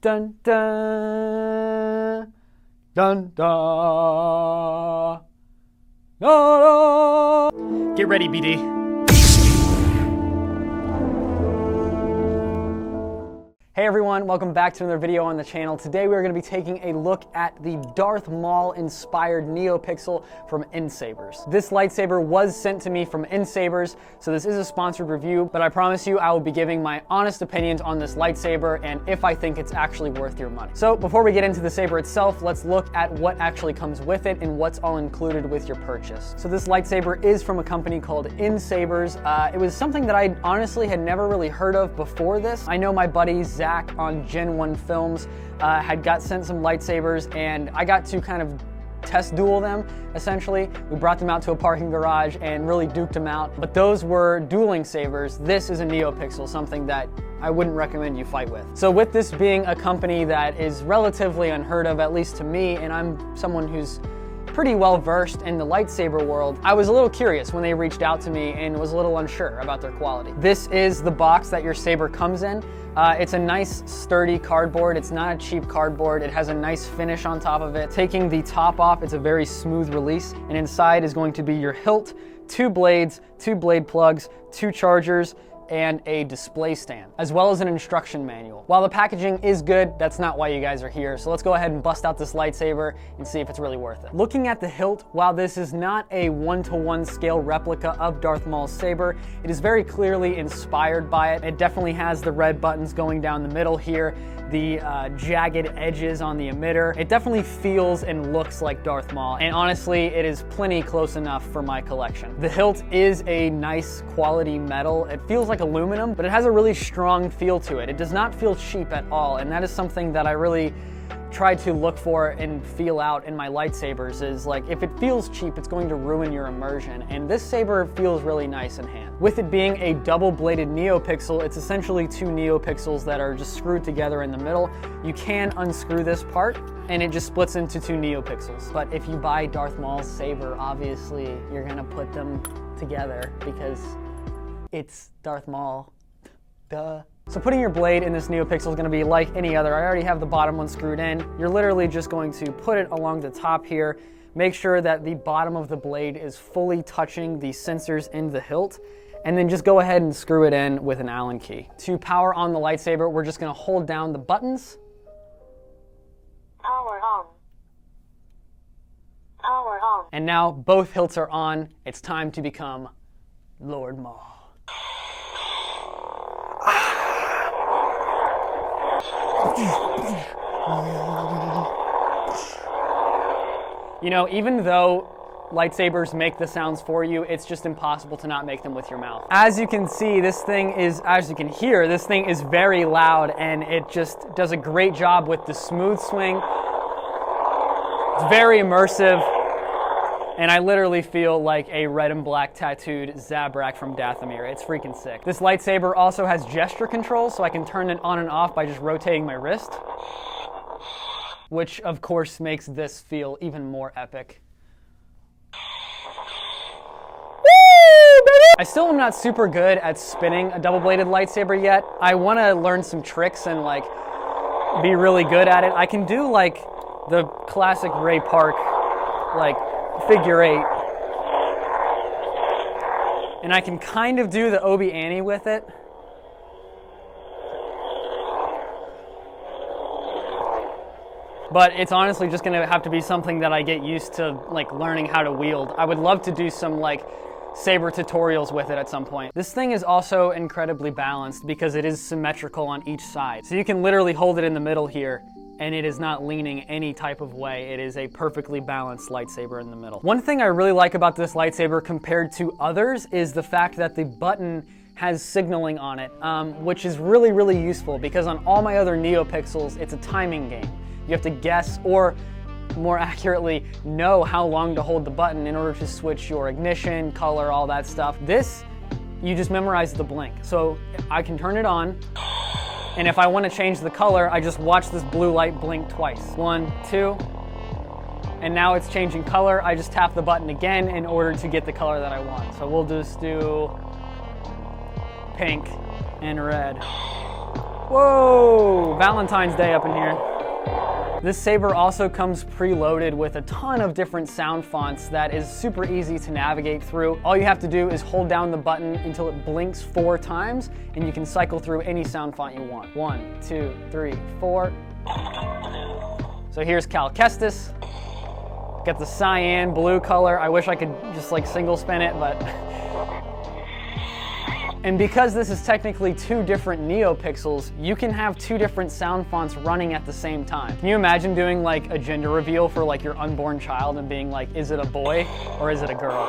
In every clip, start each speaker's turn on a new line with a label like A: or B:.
A: Dun dun dun dun. No, no. Get ready, BD. Hey everyone, welcome back to another video on the channel. Today we're going to be taking a look at the Darth Maul inspired Neopixel from Sabers. This lightsaber was sent to me from Sabers, so this is a sponsored review, but I promise you I will be giving my honest opinions on this lightsaber and if I think it's actually worth your money. So before we get into the saber itself, let's look at what actually comes with it and what's all included with your purchase. So this lightsaber is from a company called Sabers. It was something that I honestly had never really heard of before this. I know my buddy Zach on Gen 1 Films had got sent some lightsabers and I got to kind of test duel them, essentially. We brought them out to a parking garage and really duked them out, but those were dueling sabers. This is a Neopixel, something that I wouldn't recommend you fight with. So with this being a company that is relatively unheard of, at least to me, and I'm someone who's pretty well versed in the lightsaber world, I was a little curious when they reached out to me and was a little unsure about their quality. This is the box that your saber comes in. It's a nice sturdy cardboard. It's not a cheap cardboard. It has a nice finish on top of it. Taking the top off, it's a very smooth release, and inside is going to be your hilt, 2 blades, 2 blade plugs, 2 chargers, and a display stand, as well as an instruction manual. While the packaging is good, that's not why you guys are here, so let's go ahead and bust out this lightsaber and see if it's really worth it. Looking at the hilt, while this is not a 1-to-1 scale replica of Darth Maul's saber, it is very clearly inspired by it. It definitely has the red buttons going down the middle here, the jagged edges on the emitter. It definitely feels and looks like Darth Maul, and honestly, it is plenty close enough for my collection. The hilt is a nice quality metal. It feels like aluminum, but it has a really strong feel to it. It does not feel cheap at all, and that is something that I really try to look for and feel out in my lightsabers is like, if it feels cheap, it's going to ruin your immersion, and this saber feels really nice in hand. With it being a double-bladed Neopixel, it's essentially 2 Neopixels that are just screwed together in the middle. You can unscrew this part, and it just splits into 2 Neopixels. But if you buy Darth Maul's saber, obviously you're gonna put them together because it's Darth Maul, duh. So putting your blade in this Neopixel is going to be like any other. I already have the bottom one screwed in. You're literally just going to put it along the top here. Make sure that the bottom of the blade is fully touching the sensors in the hilt, and then just go ahead and screw it in with an Allen key. To power on the lightsaber, we're just going to hold down the buttons.
B: Power on. Power on.
A: And now both hilts are on. It's time to become Lord Maul. You know, even though lightsabers make the sounds for you, it's just impossible to not make them with your mouth. As you can see, this thing is, as you can hear, this thing is very loud, and it just does a great job with the smooth swing. It's very immersive, and I literally feel like a red and black tattooed Zabrak from Dathomir. It's freaking sick. This lightsaber also has gesture controls, so I can turn it on and off by just rotating my wrist, which of course makes this feel even more epic. I still am not super good at spinning a double-bladed lightsaber yet. I want to learn some tricks and like be really good at it. I can do like the classic Ray Park like figure 8, and I can kind of do the Obi Annie with it. But it's honestly just gonna have to be something that I get used to like learning how to wield. I would love to do some like saber tutorials with it at some point. This thing is also incredibly balanced because it is symmetrical on each side. So you can literally hold it in the middle here and it is not leaning any type of way. It is a perfectly balanced lightsaber in the middle. One thing I really like about this lightsaber compared to others is the fact that the button has signaling on it, which is really, really useful because on all my other Neopixels, it's a timing game. You have to guess, or more accurately, know how long to hold the button in order to switch your ignition, color, all that stuff. This, you just memorize the blink. So I can turn it on, and if I want to change the color, I just watch this blue light blink twice. 1, 2, and now it's changing color. I just tap the button again in order to get the color that I want. So we'll just do pink and red. Whoa, Valentine's Day up in here. This saber also comes preloaded with a ton of different sound fonts that is super easy to navigate through. All you have to do is hold down the button until it blinks 4 times, and you can cycle through any sound font you want. 1, 2, 3, 4. So here's Cal Westis. Got the cyan blue color. I wish I could just like single spin it, but... And because this is technically 2 different Neopixels, you can have 2 different sound fonts running at the same time. Can you imagine doing like a gender reveal for like your unborn child and being like, is it a boy or is it a girl?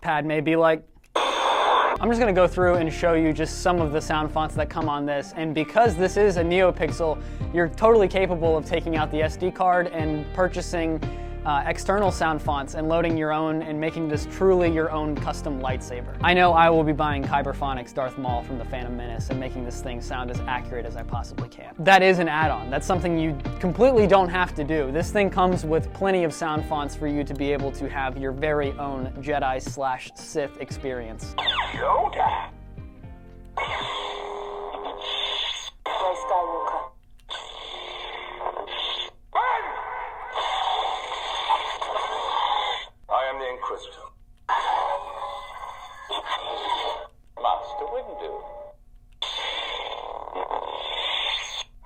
A: Pad may be like, I'm just gonna go through and show you just some of the sound fonts that come on this. And because this is a Neopixel, you're totally capable of taking out the SD card and purchasing external sound fonts and loading your own and making this truly your own custom lightsaber. I know I will be buying Kyberphonics Darth Maul from the Phantom Menace and making this thing sound as accurate as I possibly can. That is an add-on. That's something you completely don't have to do. This thing comes with plenty of sound fonts for you to be able to have your very own Jedi/Sith experience.
B: Yoda. Skywalker. I am the Inquisitor. Master Windu.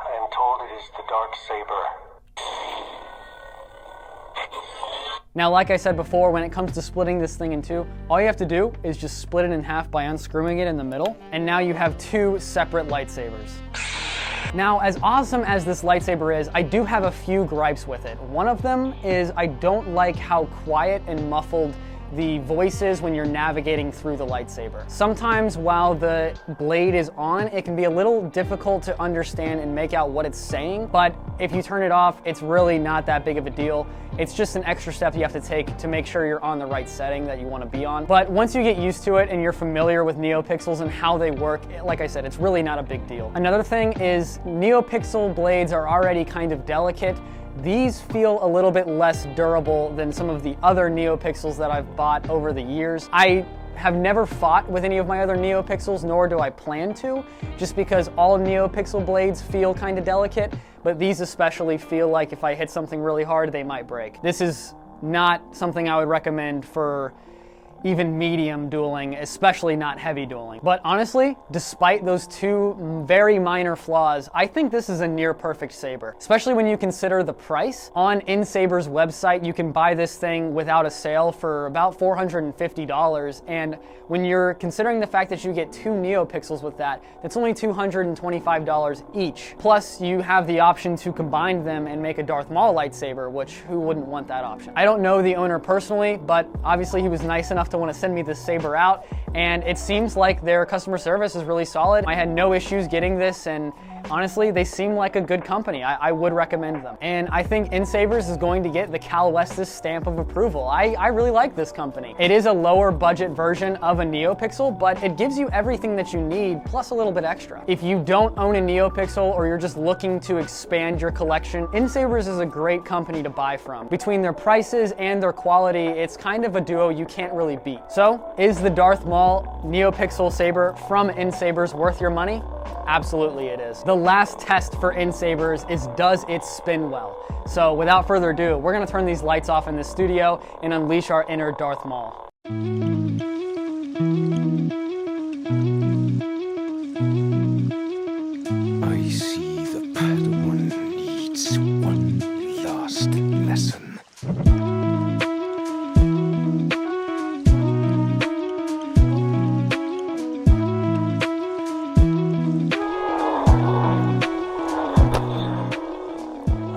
B: I am told it is the dark saber.
A: Now, like I said before, when it comes to splitting this thing in 2, all you have to do is just split it in half by unscrewing it in the middle, and now you have 2 separate lightsabers. Now, as awesome as this lightsaber is, I do have a few gripes with it. One of them is I don't like how quiet and muffled the voice is when you're navigating through the lightsaber. Sometimes while the blade is on, it can be a little difficult to understand and make out what it's saying, but if you turn it off, it's really not that big of a deal. It's just an extra step you have to take to make sure you're on the right setting that you want to be on. But once you get used to it and you're familiar with Neopixels and how they work, like I said, it's really not a big deal. Another thing is Neopixel blades are already kind of delicate. These feel a little bit less durable than some of the other Neopixels that I've bought over the years. I have never fought with any of my other Neopixels, nor do I plan to, just because all Neopixel blades feel kind of delicate, but these especially feel like if I hit something really hard, they might break. This is not something I would recommend for even medium dueling, especially not heavy dueling. But honestly, despite those 2 very minor flaws, I think this is a near perfect saber, especially when you consider the price. On InSaber's website, you can buy this thing without a sale for about $450, and when you're considering the fact that you get 2 Neopixels with that, that's only $225 each. Plus, you have the option to combine them and make a Darth Maul lightsaber, which who wouldn't want that option? I don't know the owner personally, but obviously he was nice enough to want to send me this saber out, and it seems like their customer service is really solid. I had no issues getting this, and honestly, they seem like a good company. I would recommend them. And I think InSabers is going to get the Cal Westis stamp of approval. I really like this company. It is a lower budget version of a Neopixel, but it gives you everything that you need, plus a little bit extra. If you don't own a Neopixel or you're just looking to expand your collection, InSabers is a great company to buy from. Between their prices and their quality, it's kind of a duo you can't really beat. So, is the Darth Maul Neopixel saber from InSabers worth your money? Absolutely it is. The last test for InSabers is, does it spin well? So without further ado, we're gonna turn these lights off in the studio and unleash our inner Darth Maul.
C: I see the Padawan needs one last lesson.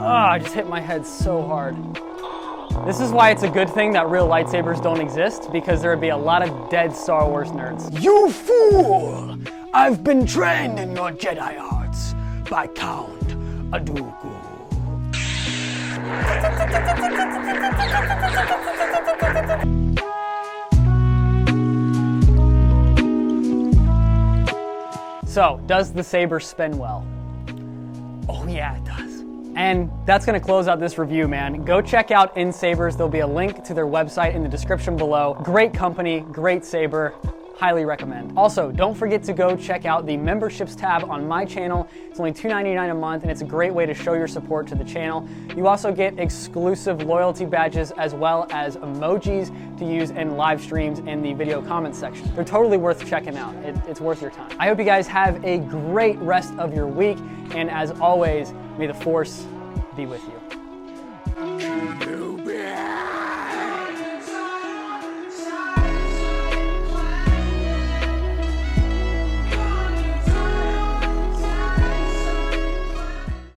A: I just hit my head so hard. This is why it's a good thing that real lightsabers don't exist, because there would be a lot of dead Star Wars nerds.
D: You fool! I've been trained in your Jedi arts by Count Dooku.
A: So, does the saber spin well?
D: Oh yeah, it does.
A: And that's gonna close out this review, man. Go check out InSabers. There'll be a link to their website in the description below. Great company, great saber. highly recommend. Also, don't forget to go check out the memberships tab on my channel. It's only $2.99 a month, and it's a great way to show your support to the channel. You also get exclusive loyalty badges as well as emojis to use in live streams in the video comments section. They're totally worth checking out. It's worth your time. I hope you guys have a great rest of your week, and as always, may the Force be with you.